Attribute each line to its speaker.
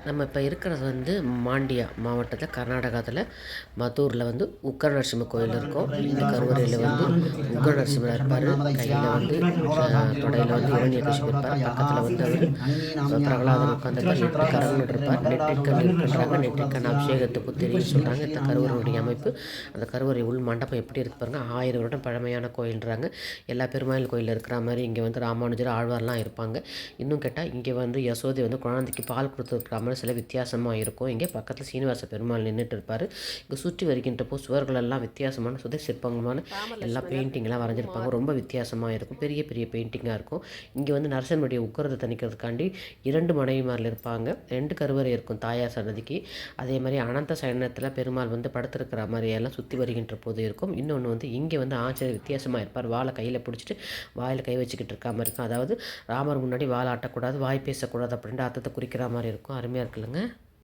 Speaker 1: நம்ம இப்போ இருக்கிறது வந்து மாண்டியா மாவட்டத்தில் கர்நாடகாவில் மதூரில் வந்து உக்கர நரசிம்ம கோயில் இருக்கும். இந்த கருவறையில் வந்து உக்கர நரசிம்மர் இருப்பார். கையில் வந்து தொடையில் வந்து இரண்யகசிபு இருப்பார். பக்கத்தில் வந்து அவர் பிரகலாதன் உட்காந்துருப்பார். 8 கரங்கள் இருப்பார். நெற்றிக்கண் இருக்கின்றாங்க. நெற்றிக்கண் அபிஷேகத்துக்கு தெரியும் சொல்கிறாங்க. இந்த கருவறையுடைய அமைப்பு, அந்த கருவறை உள் மண்டபம் எப்படி இருக்கு பாருங்க. 1000 வருடம் பழமையான கோயில்ன்றாங்க. எல்லா பெருமாள் கோயிலில் இருக்கிற மாதிரி இங்கே வந்து ராமானுஜர் ஆழ்வார்லாம் இருப்பாங்க. இன்னும் கேட்டால் இங்கே வந்து யசோதை வந்து குழந்தைக்கு பால் கொடுத்துருக்குற மாதிரி சில வித்தியாசமாக இருக்கும். இங்கே பக்கத்தில் சீனிவாச பெருமாள் நின்றுட்டு இருப்பார். இங்கே சுற்றி வருகின்றப்போ சுவர்களெல்லாம் வித்தியாசமான சிற்பங்களான எல்லா பெயிண்டிங்லாம் வரைஞ்சிருப்பாங்க. ரொம்ப வித்தியாசமாக இருக்கும். பெரிய பெரிய பெயிண்டிங்காக இருக்கும். இங்கே வந்து நரசிம்மருடைய உக்கிரத்தை தணிக்கிறதுக்காண்டி 2 மனைவிமாரில் இருப்பாங்க. 2 கருவறை இருக்கும் தாயார் சன்னதிக்கு. அதே மாதிரி அனந்த சயனத்தில் பெருமாள் வந்து படுத்திருக்கிற மாதிரியெல்லாம் சுற்றி வருகின்ற போது இருக்கும். இன்னொன்று வந்து இங்கே வந்து ஆச்சரிய வித்தியாசமாக இருப்பார். வாழை கையில் பிடிச்சிட்டு வாயில் கை வச்சுக்கிட்டு இருக்க மாதிரி இருக்கும். அதாவது ராமர் முன்னாடி வாழை ஆட்டக்கூடாது, வாய் பேசக்கூடாது அப்படின்ற அர்த்தத்தை குறிக்கிற மாதிரி இருக்கும். அருமையாக இருக்குல்லங்க.